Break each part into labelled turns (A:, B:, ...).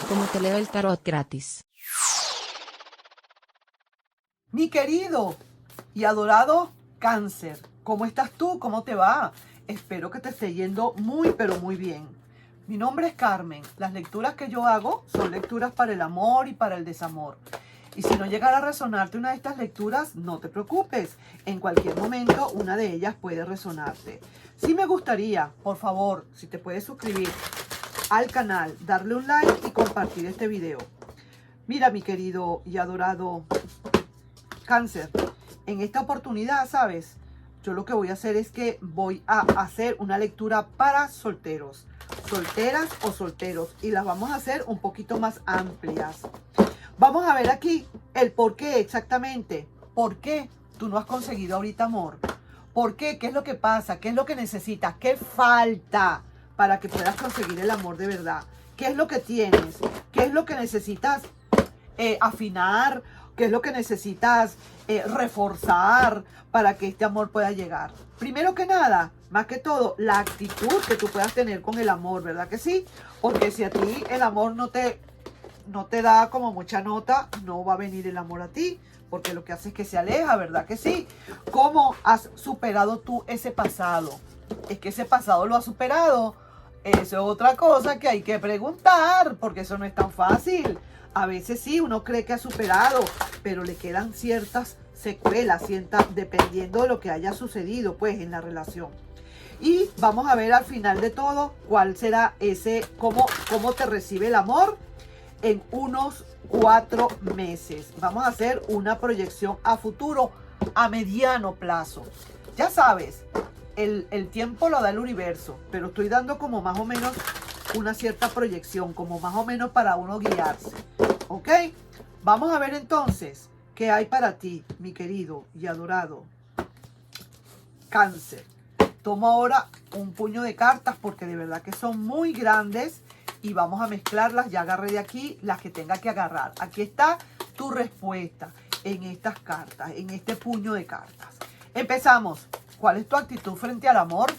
A: como te leo el tarot gratis.
B: Mi querido y adorado Cáncer, ¿cómo estás tú? ¿Cómo te va? Espero que te esté yendo muy, pero muy bien. Mi nombre es Carmen. Las lecturas que yo hago son lecturas para el amor y para el desamor. Y si no llegara a resonarte una de estas lecturas, no te preocupes. En cualquier momento, una de ellas puede resonarte. Sí me gustaría, por favor, si te puedes suscribir al canal, darle un like y compartir este video. Mira, mi querido y adorado Cáncer, en esta oportunidad, ¿sabes? Yo lo que voy a hacer es que voy a hacer una lectura para solteros, solteras o solteros, y las vamos a hacer un poquito más amplias. Vamos a ver aquí el por qué exactamente. ¿Por qué tú no has conseguido ahorita amor? ¿Por qué? ¿Qué es lo que pasa? ¿Qué es lo que necesitas? ¿Qué falta para que puedas conseguir el amor de verdad? ¿Qué es lo que tienes? ¿Qué es lo que necesitas afinar? ¿Qué es lo que necesitas reforzar para que este amor pueda llegar? Primero que nada, más que todo, la actitud que tú puedas tener con el amor, ¿verdad que sí? Porque si a ti el amor no te da como mucha nota, no va a venir el amor a ti, porque lo que hace es que se aleja, ¿verdad que sí? ¿Cómo has superado tú ese pasado? Es que ese pasado lo has superado. Eso es otra cosa que hay que preguntar, porque eso no es tan fácil. A veces sí, uno cree que ha superado, pero le quedan ciertas secuelas, dependiendo de lo que haya sucedido, pues, en la relación. Y vamos a ver al final de todo cuál será cómo te recibe el amor en unos 4 meses. Vamos a hacer una proyección a futuro, a mediano plazo. Ya sabes, el tiempo lo da el universo, pero estoy dando como más o menos una cierta proyección, como más o menos para uno guiarse. ¿Ok? Vamos a ver entonces qué hay para ti, mi querido y adorado Cáncer. Tomo ahora un puño de cartas porque de verdad que son muy grandes y vamos a mezclarlas. Ya agarré de aquí las que tenga que agarrar. Aquí está tu respuesta en estas cartas, en este puño de cartas. Empezamos. ¿Cuál es tu actitud frente al amor?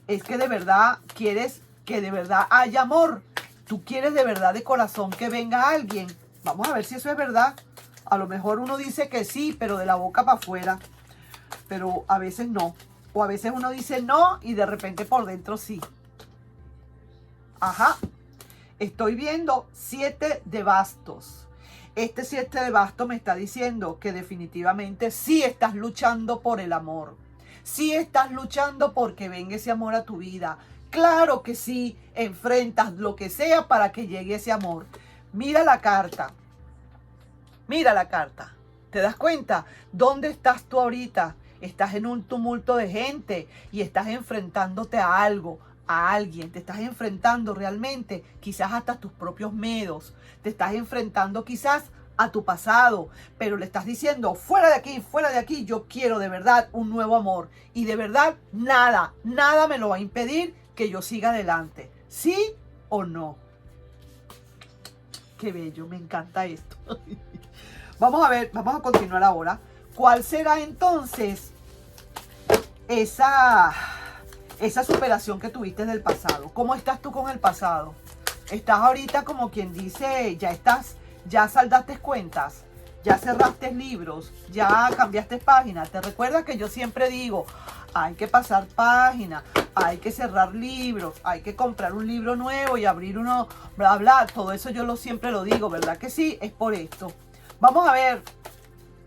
B: Es que de verdad quieres que de verdad haya amor. Tú quieres de verdad de corazón que venga alguien. Vamos a ver si eso es verdad. A lo mejor uno dice que sí, pero de la boca para afuera. Pero a veces no. O a veces uno dice no y de repente por dentro sí. Ajá. Estoy viendo 7 de bastos. Este 7 de bastos me está diciendo que definitivamente sí estás luchando por el amor. Sí estás luchando porque venga ese amor a tu vida. Claro que sí, enfrentas lo que sea para que llegue ese amor. Mira la carta. Mira la carta. ¿Te das cuenta? ¿Dónde estás tú ahorita? Estás en un tumulto de gente y estás enfrentándote a algo, a alguien. Te estás enfrentando realmente quizás hasta tus propios miedos. Te estás enfrentando quizás a tu pasado, pero le estás diciendo fuera de aquí, yo quiero de verdad un nuevo amor. Y de verdad nada me lo va a impedir que yo siga adelante. ¿Sí o no? Qué bello, me encanta esto. Vamos a ver, vamos a continuar ahora. ¿Cuál será entonces esa superación que tuviste del pasado? ¿Cómo estás tú con el pasado? ¿Estás ahorita como quien dice, ya saldaste cuentas, ya cerraste libros, ya cambiaste páginas? ¿Te recuerdas que yo siempre digo, hay que pasar página, hay que cerrar libros, hay que comprar un libro nuevo y abrir uno, bla, bla? Todo eso yo siempre lo digo, ¿verdad que sí? Es por esto. Vamos a ver,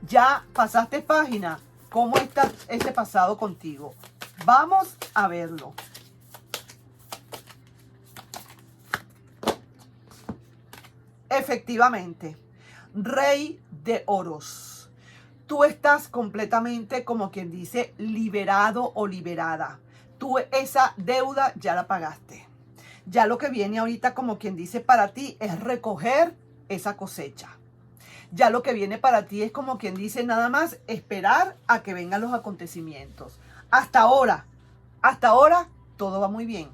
B: ya pasaste página. ¿Cómo está ese pasado contigo? Vamos a verlo. Efectivamente, Rey de Oros. Tú estás completamente, como quien dice, liberado o liberada. Tú esa deuda ya la pagaste. Ya lo que viene ahorita, como quien dice, para ti es recoger esa cosecha. Ya lo que viene para ti es como quien dice nada más esperar a que vengan los acontecimientos. Hasta ahora todo va muy bien.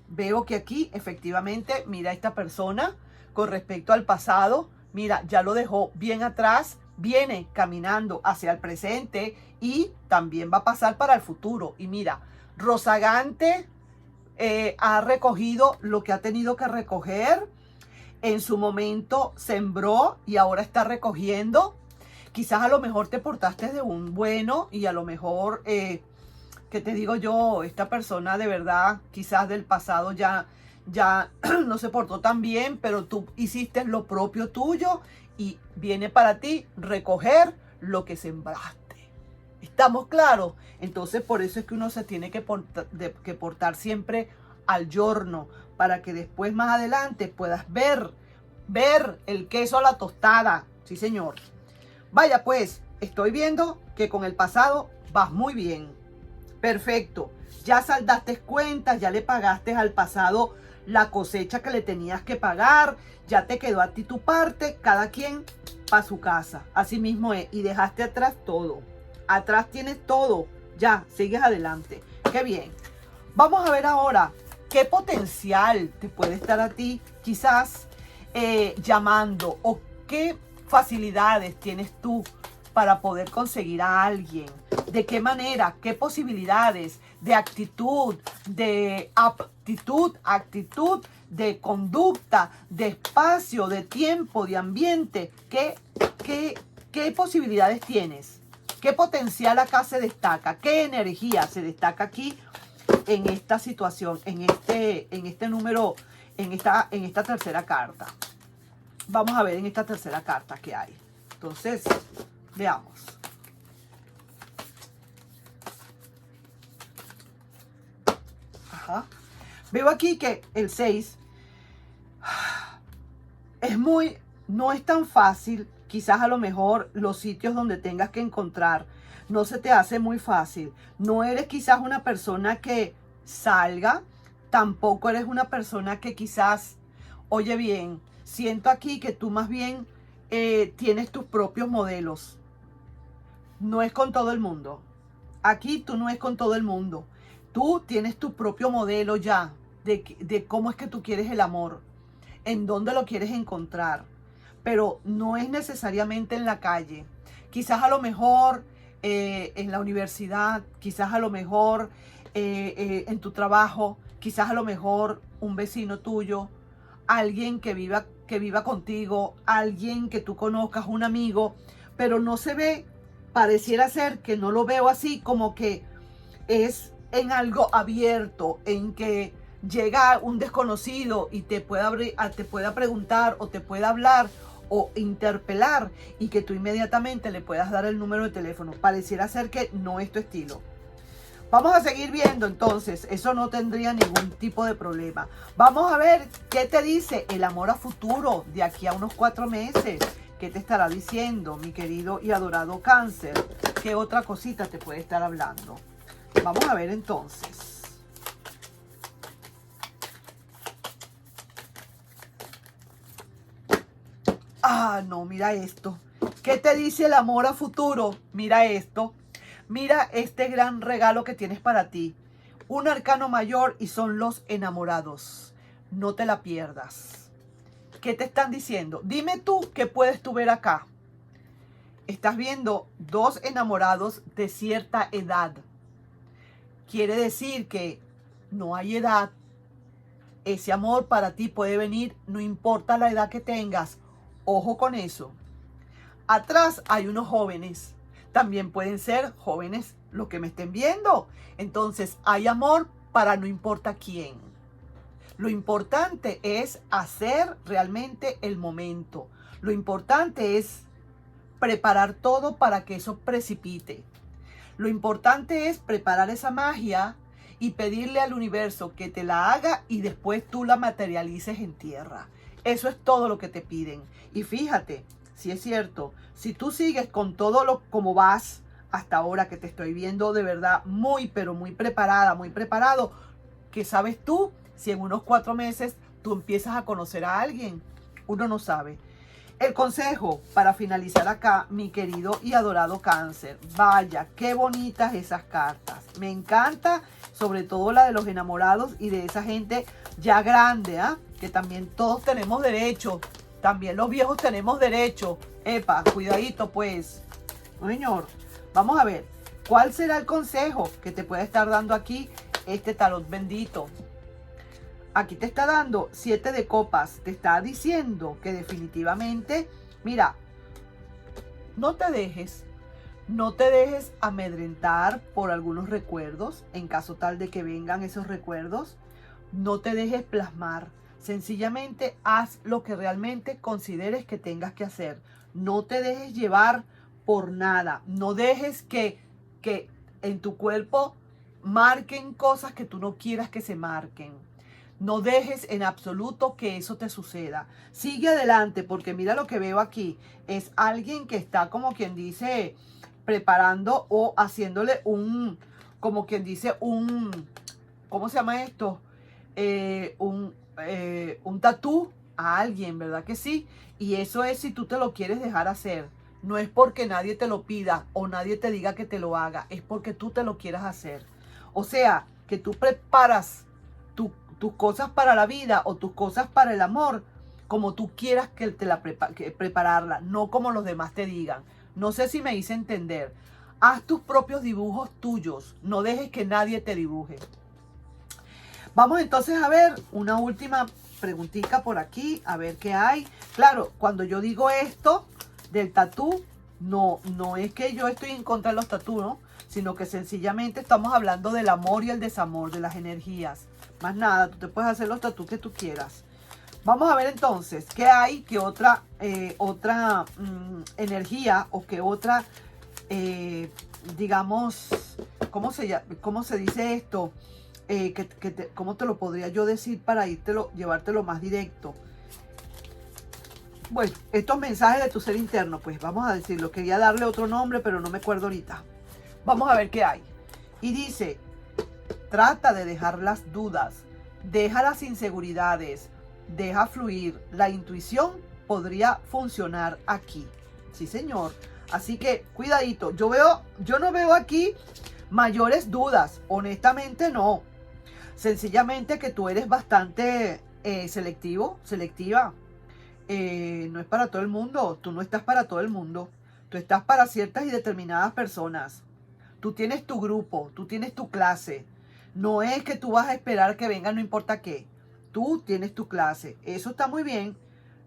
B: Veo que aquí efectivamente, mira esta persona con respecto al pasado, mira, ya lo dejó bien atrás, viene caminando hacia el presente y también va a pasar para el futuro. Y mira, Rozagante ha recogido lo que ha tenido que recoger. en su momento sembró y ahora está recogiendo. Quizás a lo mejor te portaste de un bueno y a lo mejor, ¿qué te digo yo? Esta persona de verdad, quizás del pasado ya no se portó tan bien, pero tú hiciste lo propio tuyo y viene para ti recoger lo que sembraste. ¿Estamos claros? Entonces por eso es que uno se tiene que portar siempre al giorno, para que después más adelante puedas ver el queso a la tostada. Sí, señor. Vaya pues, estoy viendo que con el pasado vas muy bien. Perfecto. Ya saldaste cuentas, ya le pagaste al pasado la cosecha que le tenías que pagar, ya te quedó a ti tu parte, cada quien para su casa. Así mismo es. Y dejaste atrás todo. Atrás tienes todo. Ya, sigues adelante. Qué bien. Vamos a ver ahora qué potencial te puede estar a ti quizás llamando, o qué facilidades tienes tú para poder conseguir a alguien. De qué manera, qué posibilidades de actitud, de aptitud, actitud, de conducta, de espacio, de tiempo, de ambiente. ¿Qué posibilidades tienes? ¿Qué potencial acá se destaca? ¿Qué energía se destaca aquí en esta situación, en este número, en esta tercera carta? Vamos a ver en esta tercera carta qué hay. Entonces, veamos. Ajá. Veo aquí que el 6 no es tan fácil. Quizás a lo mejor los sitios donde tengas que encontrar no se te hace muy fácil. No eres quizás una persona que salga, tampoco eres una persona que quizás, oye bien, siento aquí que tú más bien tienes tus propios modelos. No es con todo el mundo. Aquí tú no es con todo el mundo. Tú tienes tu propio modelo ya de cómo es que tú quieres el amor, en dónde lo quieres encontrar. Pero no es necesariamente en la calle. Quizás a lo mejor en la universidad, quizás a lo mejor en tu trabajo, quizás a lo mejor un vecino tuyo, alguien que viva contigo, alguien que tú conozcas, un amigo, pero no se ve, pareciera ser que no lo veo así, como que es en algo abierto, en que llega un desconocido y te pueda preguntar o te pueda hablar o interpelar, y que tú inmediatamente le puedas dar el número de teléfono. Pareciera ser que no es tu estilo. Vamos a seguir viendo entonces, eso no tendría ningún tipo de problema. Vamos a ver qué te dice el amor a futuro de aquí a unos 4 meses. ¿Qué te estará diciendo, mi querido y adorado Cáncer? ¿Qué otra cosita te puede estar hablando? Vamos a ver entonces. Ah, no, mira esto. ¿Qué te dice el amor a futuro? Mira esto. Mira este gran regalo que tienes para ti. Un arcano mayor y son los enamorados. No te la pierdas. ¿Qué te están diciendo? Dime tú qué puedes tú ver acá. Estás viendo 2 enamorados de cierta edad. Quiere decir que no hay edad. Ese amor para ti puede venir, no importa la edad que tengas. Ojo con eso. Atrás hay unos jóvenes. También pueden ser jóvenes los que me estén viendo. Entonces hay amor para no importa quién. Lo importante es hacer realmente el momento. Lo importante es preparar todo para que eso precipite. Lo importante es preparar esa magia y pedirle al universo que te la haga y después tú la materialices en tierra. Eso es todo lo que te piden. Y fíjate, si es cierto, si tú sigues con todo lo como vas hasta ahora, que te estoy viendo de verdad muy, pero muy preparada, muy preparado, ¿qué sabes tú si en unos 4 meses tú empiezas a conocer a alguien? Uno no sabe. El consejo para finalizar acá, mi querido y adorado Cáncer. Vaya, qué bonitas esas cartas. Me encanta, sobre todo la de los enamorados y de esa gente ya grande, ¿ah? Que también todos tenemos derecho. También los viejos tenemos derecho. Epa, cuidadito pues. No, señor. Vamos a ver, ¿cuál será el consejo que te puede estar dando aquí este tarot bendito? Aquí te está dando 7 de copas. Te está diciendo que definitivamente, mira, no te dejes. No te dejes amedrentar por algunos recuerdos, en caso tal de que vengan esos recuerdos. No te dejes plasmar. Sencillamente haz lo que realmente consideres que tengas que hacer. No te dejes llevar por nada. No dejes que en tu cuerpo marquen cosas que tú no quieras que se marquen. No dejes en absoluto que eso te suceda. Sigue adelante, porque mira lo que veo aquí. Es alguien que está, como quien dice, preparando o haciéndole como quien dice, ¿cómo se llama esto? Un tatú a alguien, ¿verdad que sí? Y eso es si tú te lo quieres dejar hacer. No es porque nadie te lo pida o nadie te diga que te lo haga, es porque tú te lo quieras hacer. O sea, que tú preparas tus cosas para la vida o tus cosas para el amor como tú quieras que prepararla, no como los demás te digan. No sé si me hice entender. Haz tus propios dibujos tuyos, no dejes que nadie te dibuje. Vamos entonces a ver una última preguntita por aquí, a ver qué hay. Claro, cuando yo digo esto del tatú, no es que yo estoy en contra de los tatús, ¿no? Sino que sencillamente estamos hablando del amor y el desamor, de las energías. Más nada, tú te puedes hacer los tatús que tú quieras. Vamos a ver entonces qué hay, qué otra energía o qué otra, digamos, ¿cómo se dice esto? ¿Cómo te lo podría yo decir para llevártelo más directo? Bueno, estos mensajes de tu ser interno, pues vamos a decirlo. Quería darle otro nombre, pero no me acuerdo ahorita. Vamos a ver qué hay. Y dice, trata de dejar las dudas, deja las inseguridades, deja fluir. La intuición podría funcionar aquí. Sí, señor. Así que cuidadito. Yo no veo aquí mayores dudas. Honestamente no. Sencillamente que tú eres bastante selectiva. No es para todo el mundo. Tú no estás para todo el mundo. Tú estás para ciertas y determinadas personas. Tú tienes tu grupo, tú tienes tu clase. No es que tú vas a esperar que venga, no importa qué. Tú tienes tu clase. Eso está muy bien.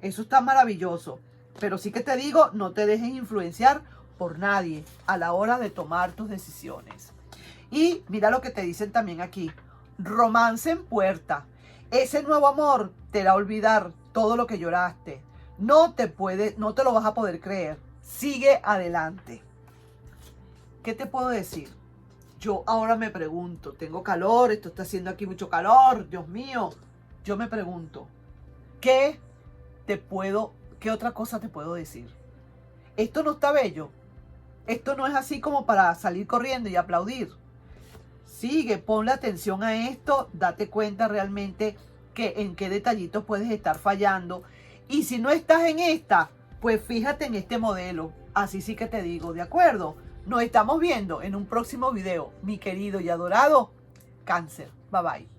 B: Eso está maravilloso. Pero sí que te digo, no te dejes influenciar por nadie a la hora de tomar tus decisiones. Y mira lo que te dicen también aquí. Romance en puerta. Ese nuevo amor te hará olvidar todo lo que lloraste. No te lo vas a poder creer. Sigue adelante. ¿Qué te puedo decir? Yo ahora me pregunto, tengo calor, esto está haciendo aquí mucho calor, Dios mío. Yo me pregunto, ¿qué otra cosa te puedo decir? Esto no está bello. Esto no es así como para salir corriendo y aplaudir. Sigue, ponle atención a esto, date cuenta realmente que en qué detallitos puedes estar fallando. Y si no estás en esta, pues fíjate en este modelo. Así sí que te digo, ¿de acuerdo? Nos estamos viendo en un próximo video, mi querido y adorado Cáncer. Bye bye.